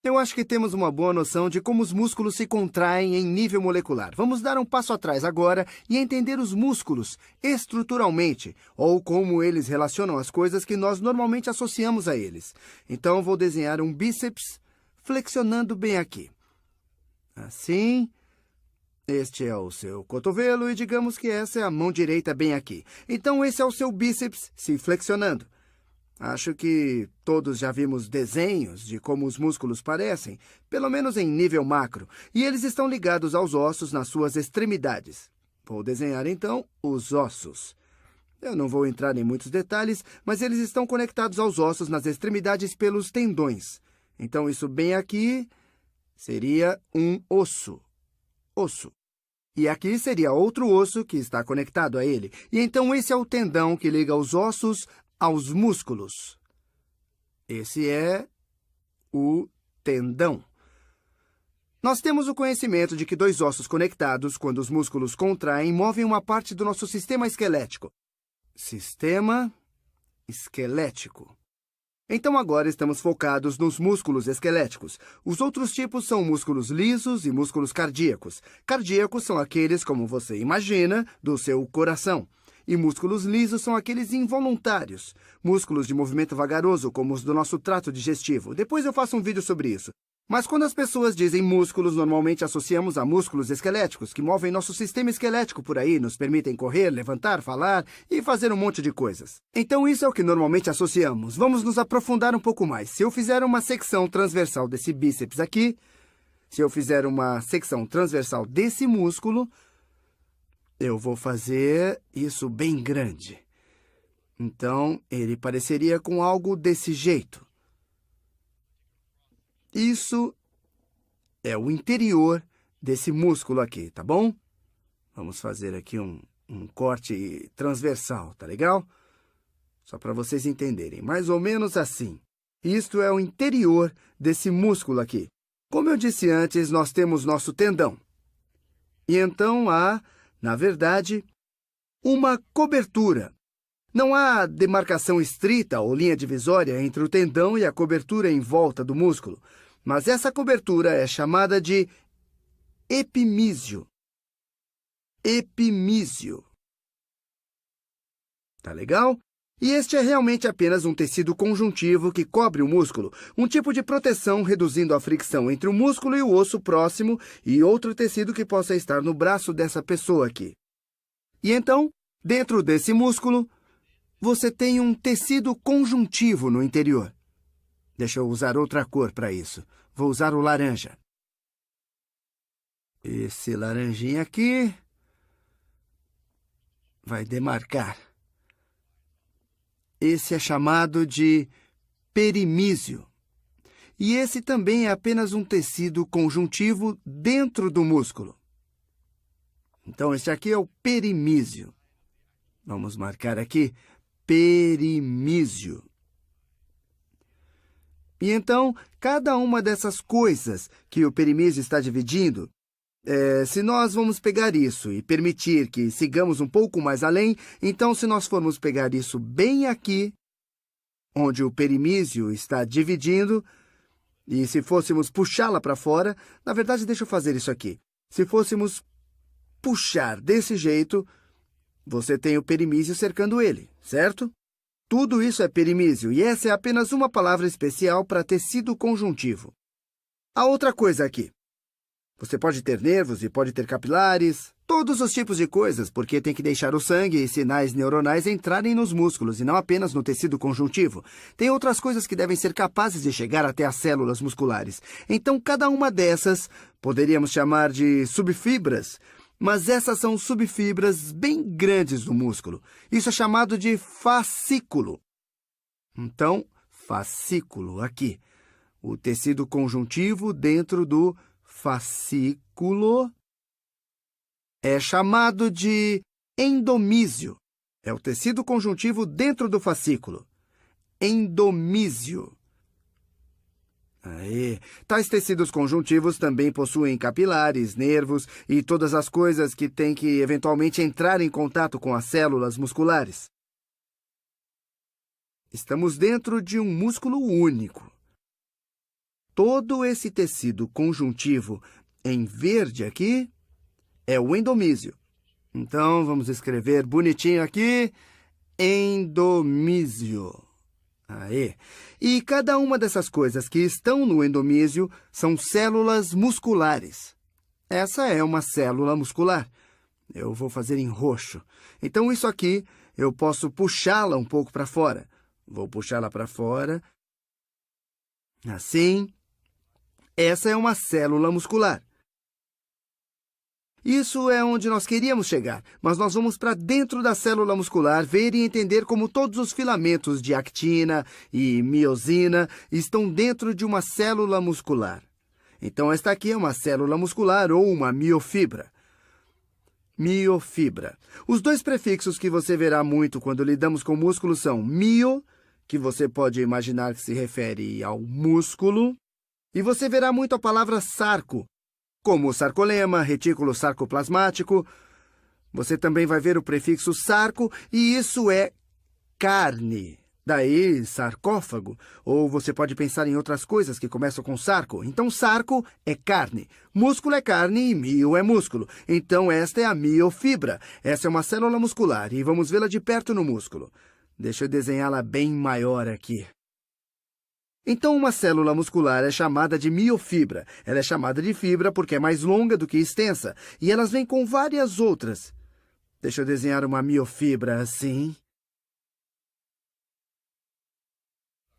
Eu acho que temos uma boa noção de como os músculos se contraem em nível molecular. Vamos dar um passo atrás agora e entender os músculos estruturalmente, ou como eles relacionam as coisas que nós normalmente associamos a eles. Então, vou desenhar um bíceps flexionando bem aqui. Assim. Este é o seu cotovelo e digamos que essa é a mão direita bem aqui. Então, esse é o seu bíceps se flexionando. Acho que todos já vimos desenhos de como os músculos parecem, pelo menos em nível macro, e eles estão ligados aos ossos nas suas extremidades. Vou desenhar, então, os ossos. Eu não vou entrar em muitos detalhes, mas eles estão conectados aos ossos nas extremidades pelos tendões. Então, isso bem aqui seria um osso. Osso. E aqui seria outro osso que está conectado a ele. E então esse é o tendão que liga os ossos aos músculos. Esse é o tendão. Nós temos o conhecimento de que dois ossos conectados, quando os músculos contraem, movem uma parte do nosso sistema esquelético. Sistema esquelético. Então agora estamos focados nos músculos esqueléticos. Os outros tipos são músculos lisos e músculos cardíacos. Cardíacos são aqueles, como você imagina, do seu coração. E músculos lisos são aqueles involuntários. Músculos de movimento vagaroso, como os do nosso trato digestivo. Depois eu faço um vídeo sobre isso. Mas quando as pessoas dizem músculos, normalmente associamos a músculos esqueléticos, que movem nosso sistema esquelético por aí, nos permitem correr, levantar, falar e fazer um monte de coisas. Então isso é o que normalmente associamos. Vamos nos aprofundar um pouco mais. Se eu fizer uma secção transversal desse bíceps aqui, se eu fizer uma secção transversal desse músculo, eu vou fazer isso bem grande. Então, ele pareceria com algo desse jeito. Isso é o interior desse músculo aqui, tá bom? Vamos fazer aqui um corte transversal, tá legal? Só para vocês entenderem, mais ou menos assim. Isto é o interior desse músculo aqui. Como eu disse antes, nós temos nosso tendão. E então há, na verdade, uma cobertura. Não há demarcação estrita ou linha divisória entre o tendão e a cobertura em volta do músculo, mas essa cobertura é chamada de epimísio. Epimísio. Tá legal? E este é realmente apenas um tecido conjuntivo que cobre o músculo, um tipo de proteção reduzindo a fricção entre o músculo e o osso próximo e outro tecido que possa estar no braço dessa pessoa aqui. E então, dentro desse músculo, você tem um tecido conjuntivo no interior. Deixa eu usar outra cor para isso. Vou usar o laranja. Esse laranjinha aqui vai demarcar. Esse é chamado de perimísio. E esse também é apenas um tecido conjuntivo dentro do músculo. Então, este aqui é o perimísio. Vamos marcar aqui perimísio. E então, cada uma dessas coisas que o perimísio está dividindo, se nós vamos pegar isso e permitir que sigamos um pouco mais além, então se nós formos pegar isso bem aqui, onde o perimísio está dividindo, e se fôssemos puxá-la para fora, na verdade, deixa eu fazer isso aqui. Se fôssemos puxar desse jeito, você tem o perimísio cercando ele, certo? Tudo isso é perimísio, e essa é apenas uma palavra especial para tecido conjuntivo. A outra coisa aqui. Você pode ter nervos e pode ter capilares, todos os tipos de coisas, porque tem que deixar o sangue e sinais neuronais entrarem nos músculos e não apenas no tecido conjuntivo. Tem outras coisas que devem ser capazes de chegar até as células musculares. Então, cada uma dessas poderíamos chamar de subfibras, mas essas são subfibras bem grandes do músculo. Isso é chamado de fascículo. Então, fascículo aqui. O tecido conjuntivo dentro do fascículo é chamado de endomísio. É o tecido conjuntivo dentro do fascículo. Endomísio. Aí, tais tecidos conjuntivos também possuem capilares, nervos e todas as coisas que têm que eventualmente entrar em contato com as células musculares. Estamos dentro de um músculo único. Todo esse tecido conjuntivo em verde aqui é o endomísio. Então, vamos escrever bonitinho aqui, endomísio. Aí. E cada uma dessas coisas que estão no endomísio são células musculares. Essa é uma célula muscular. Eu vou fazer em roxo. Então, isso aqui, eu posso puxá-la um pouco para fora. Vou puxá-la para fora. Assim. Essa é uma célula muscular. Isso é onde nós queríamos chegar, mas nós vamos para dentro da célula muscular ver e entender como todos os filamentos de actina e miosina estão dentro de uma célula muscular. Então, esta aqui é uma célula muscular ou uma miofibra. Miofibra. Os dois prefixos que você verá muito quando lidamos com músculos são mio, que você pode imaginar que se refere ao músculo, e você verá muito a palavra sarco, como sarcolema, retículo sarcoplasmático. Você também vai ver o prefixo sarco, e isso é carne. Daí, sarcófago. Ou você pode pensar em outras coisas que começam com sarco. Então, sarco é carne. Músculo é carne e mio é músculo. Então, esta é a miofibra. Essa é uma célula muscular e vamos vê-la de perto no músculo. Deixa eu desenhá-la bem maior aqui. Então, uma célula muscular é chamada de miofibra. Ela é chamada de fibra porque é mais longa do que extensa. E elas vêm com várias outras. Deixa eu desenhar uma miofibra assim.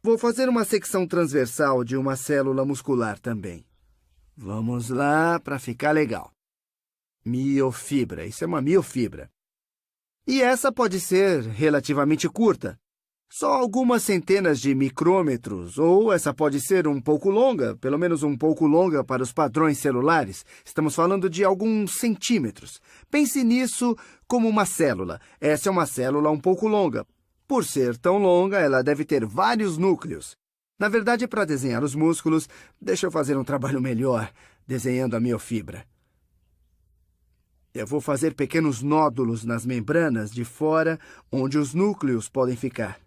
Vou fazer uma secção transversal de uma célula muscular também. Vamos lá para ficar legal. Miofibra. Isso é uma miofibra. E essa pode ser relativamente curta. Só algumas centenas de micrômetros, ou essa pode ser um pouco longa, pelo menos um pouco longa para os padrões celulares. Estamos falando de alguns centímetros. Pense nisso como uma célula. Essa é uma célula um pouco longa. Por ser tão longa, ela deve ter vários núcleos. Na verdade, para desenhar os músculos, deixa eu fazer um trabalho melhor, desenhando a miofibra. Eu vou fazer pequenos nódulos nas membranas de fora, onde os núcleos podem ficar.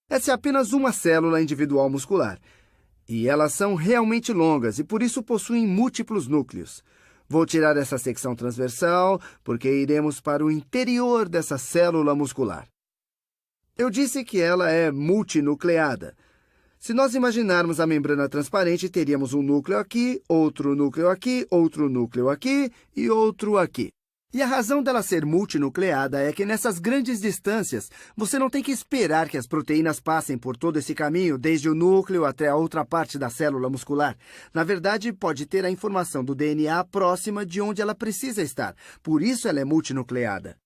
Essa é apenas uma célula individual muscular, e elas são realmente longas e por isso possuem múltiplos núcleos. Vou tirar essa secção transversal, porque iremos para o interior dessa célula muscular. Eu disse que ela é multinucleada. Se nós imaginarmos a membrana transparente, teríamos um núcleo aqui, outro núcleo aqui, outro núcleo aqui e outro aqui. E a razão dela ser multinucleada é que nessas grandes distâncias, você não tem que esperar que as proteínas passem por todo esse caminho, desde o núcleo até a outra parte da célula muscular. Na verdade, pode ter a informação do DNA próxima de onde ela precisa estar. Por isso ela é multinucleada.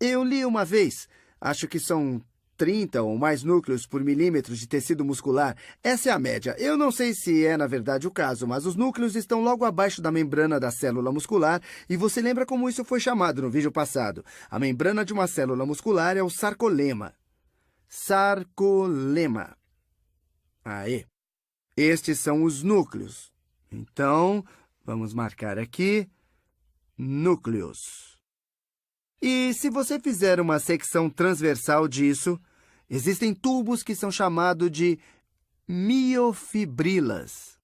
Eu li uma vez, acho que são 30 ou mais núcleos por milímetro de tecido muscular. Essa é a média. Eu não sei se é, na verdade, o caso, mas os núcleos estão logo abaixo da membrana da célula muscular e você lembra como isso foi chamado no vídeo passado. A membrana de uma célula muscular é o sarcolema. Sarcolema. Aí. Estes são os núcleos. Então, vamos marcar aqui núcleos. E se você fizer uma secção transversal disso, existem tubos que são chamados de miofibrilas.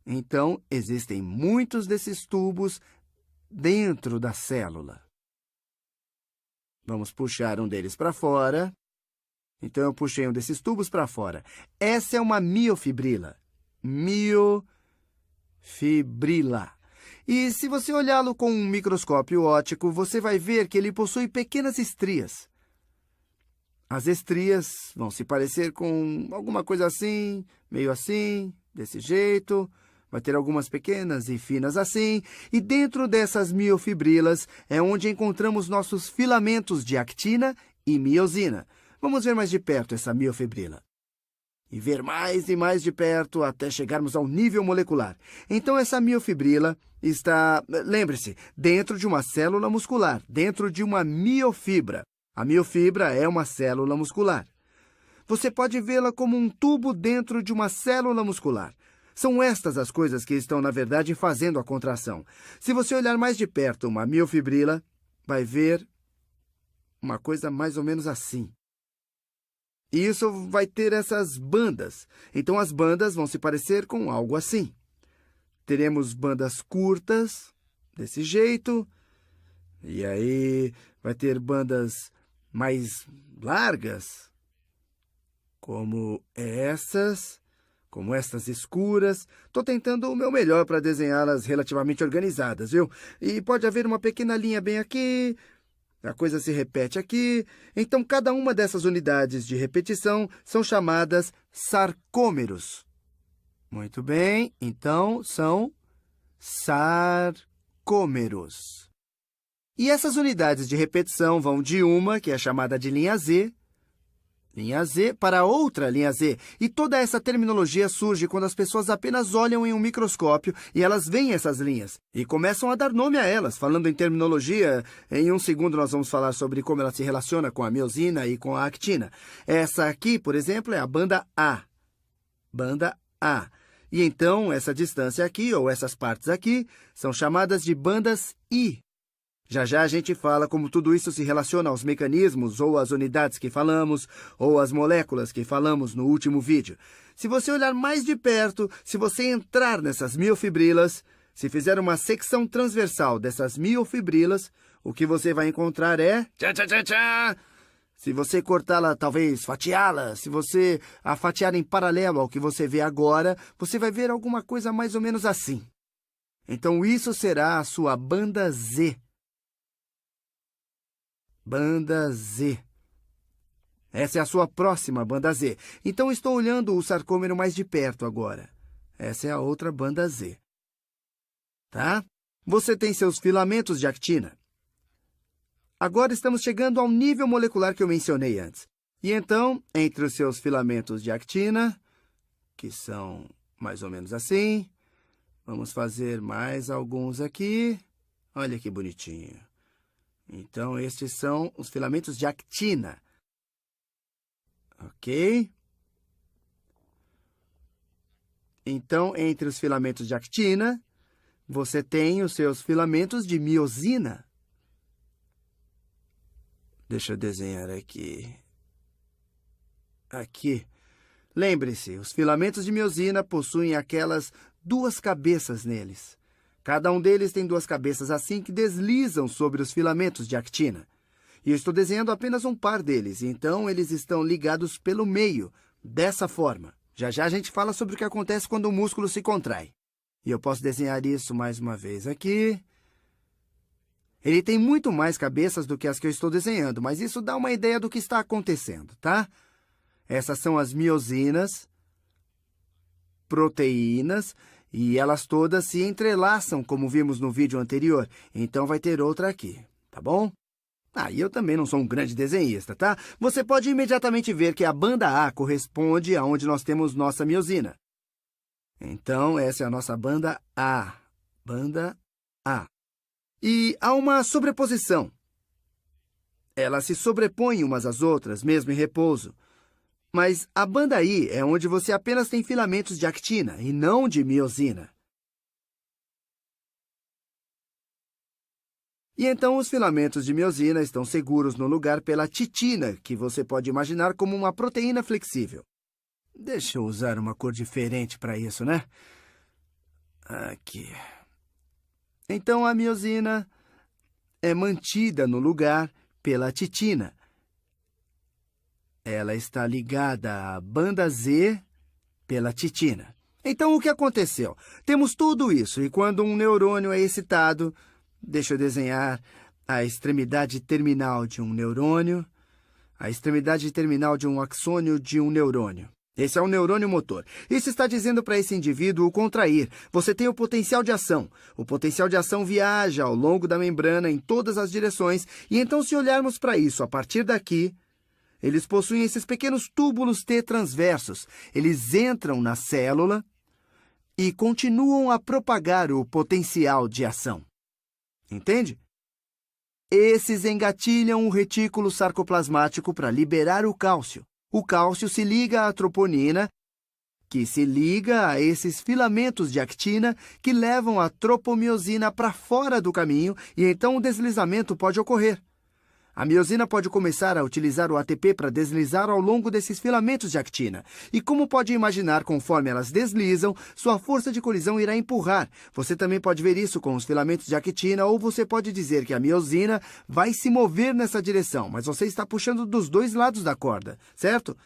Então, existem muitos desses tubos dentro da célula. Vamos puxar um deles para fora. Então, eu puxei um desses tubos para fora. Essa é uma miofibrila. Miofibrila. E se você olhá-lo com um microscópio óptico, você vai ver que ele possui pequenas estrias. As estrias vão se parecer com alguma coisa assim, meio assim, desse jeito. Vai ter algumas pequenas e finas assim. E dentro dessas miofibrilas é onde encontramos nossos filamentos de actina e miosina. Vamos ver mais de perto essa miofibrila. E ver mais e mais de perto até chegarmos ao nível molecular. Então, essa miofibrila está, lembre-se, dentro de uma célula muscular, dentro de uma miofibra. A miofibra é uma célula muscular. Você pode vê-la como um tubo dentro de uma célula muscular. São estas as coisas que estão, na verdade, fazendo a contração. Se você olhar mais de perto uma miofibrila, vai ver uma coisa mais ou menos assim. E isso vai ter essas bandas. Então, as bandas vão se parecer com algo assim. Teremos bandas curtas, desse jeito. E aí, vai ter bandas mais largas, como essas escuras. Estou tentando o meu melhor para desenhá-las relativamente organizadas, viu? E pode haver uma pequena linha bem aqui, a coisa se repete aqui. Então, cada uma dessas unidades de repetição são chamadas sarcômeros. Muito bem, então são sarcômeros. E essas unidades de repetição vão de uma, que é chamada de linha Z, para outra linha Z. E toda essa terminologia surge quando as pessoas apenas olham em um microscópio e elas veem essas linhas e começam a dar nome a elas. Falando em terminologia, em um segundo nós vamos falar sobre como ela se relaciona com a miosina e com a actina. Essa aqui, por exemplo, é a banda A. Banda A. E então, essa distância aqui, ou essas partes aqui, são chamadas de bandas I. Já já a gente fala como tudo isso se relaciona aos mecanismos, ou às unidades que falamos, ou às moléculas que falamos no último vídeo. Se você olhar mais de perto, se você entrar nessas miofibrilas, se fizer uma secção transversal dessas miofibrilas, o que você vai encontrar é... Tchá, tchá, tchá, tchá! Se você cortá-la, talvez fatiá-la, se você a fatiar em paralelo ao que você vê agora, você vai ver alguma coisa mais ou menos assim. Então, isso será a sua banda Z. Banda Z. Essa é a sua próxima banda Z. Então, estou olhando o sarcômero mais de perto agora. Essa é a outra banda Z. Tá? Você tem seus filamentos de actina. Agora estamos chegando ao nível molecular que eu mencionei antes. E então, entre os seus filamentos de actina, que são mais ou menos assim, vamos fazer mais alguns aqui. Olha que bonitinho. Então, estes são os filamentos de actina. Ok? Então, entre os filamentos de actina, você tem os seus filamentos de miosina. Deixa eu desenhar aqui. Aqui. Lembre-se, os filamentos de miosina possuem aquelas duas cabeças neles. Cada um deles tem duas cabeças assim que deslizam sobre os filamentos de actina. E eu estou desenhando apenas um par deles, então eles estão ligados pelo meio, dessa forma. Já já a gente fala sobre o que acontece quando o músculo se contrai. E eu posso desenhar isso mais uma vez aqui. Ele tem muito mais cabeças do que as que eu estou desenhando, mas isso dá uma ideia do que está acontecendo, tá? Essas são as miosinas, proteínas, e elas todas se entrelaçam, como vimos no vídeo anterior. Então, vai ter outra aqui, tá bom? E eu também não sou um grande desenhista, tá? Você pode imediatamente ver que a banda A corresponde aonde nós temos nossa miosina. Então, essa é a nossa banda A. Banda A. E há uma sobreposição. Elas se sobrepõem umas às outras, mesmo em repouso. Mas a banda I é onde você apenas tem filamentos de actina e não de miosina. E então os filamentos de miosina estão seguros no lugar pela titina, que você pode imaginar como uma proteína flexível. Deixa eu usar uma cor diferente para isso, né? Aqui. Então a miosina é mantida no lugar pela titina. Ela está ligada à banda Z pela titina. Então, o que aconteceu? Temos tudo isso, e quando um neurônio é excitado, deixa eu desenhar a extremidade terminal de um neurônio, a extremidade terminal de um axônio de um neurônio. Esse é o neurônio motor. Isso está dizendo para esse indivíduo o contrair. Você tem o potencial de ação. O potencial de ação viaja ao longo da membrana em todas as direções, e então, se olharmos para isso a partir daqui, eles possuem esses pequenos túbulos T transversos. Eles entram na célula e continuam a propagar o potencial de ação. Entende? Esses engatilham o retículo sarcoplasmático para liberar o cálcio. O cálcio se liga à troponina, que se liga a esses filamentos de actina que levam a tropomiosina para fora do caminho, e então o deslizamento pode ocorrer. A miosina pode começar a utilizar o ATP para deslizar ao longo desses filamentos de actina. E como pode imaginar, conforme elas deslizam, sua força de colisão irá empurrar. Você também pode ver isso com os filamentos de actina, ou você pode dizer que a miosina vai se mover nessa direção, mas você está puxando dos dois lados da corda, certo?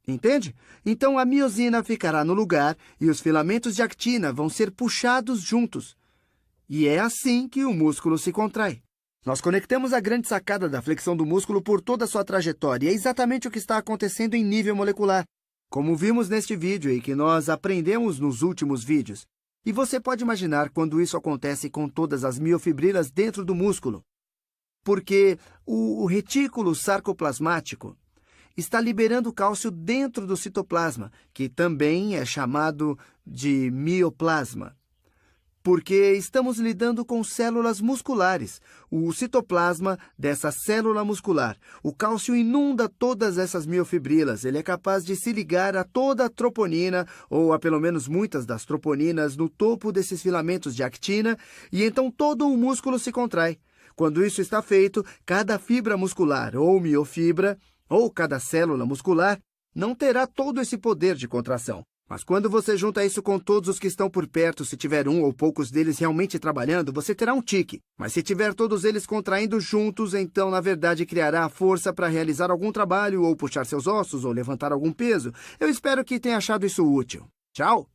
Entende? Então a miosina ficará no lugar e os filamentos de actina vão ser puxados juntos. E é assim que o músculo se contrai. Nós conectamos a grande sacada da flexão do músculo por toda a sua trajetória, e é exatamente o que está acontecendo em nível molecular, como vimos neste vídeo e que nós aprendemos nos últimos vídeos. E você pode imaginar quando isso acontece com todas as miofibrilas dentro do músculo. Porque o retículo sarcoplasmático está liberando cálcio dentro do citoplasma, que também é chamado de mioplasma. Porque estamos lidando com células musculares. O citoplasma dessa célula muscular. O cálcio inunda todas essas miofibrilas. Ele é capaz de se ligar a toda a troponina, ou a pelo menos muitas das troponinas, no topo desses filamentos de actina, e então todo o músculo se contrai. Quando isso está feito, cada fibra muscular, ou miofibra, ou cada célula muscular, não terá todo esse poder de contração. Mas quando você junta isso com todos os que estão por perto, se tiver um ou poucos deles realmente trabalhando, você terá um tique. Mas se tiver todos eles contraindo juntos, então na verdade criará a força para realizar algum trabalho, ou puxar seus ossos, ou levantar algum peso. Eu espero que tenha achado isso útil. Tchau!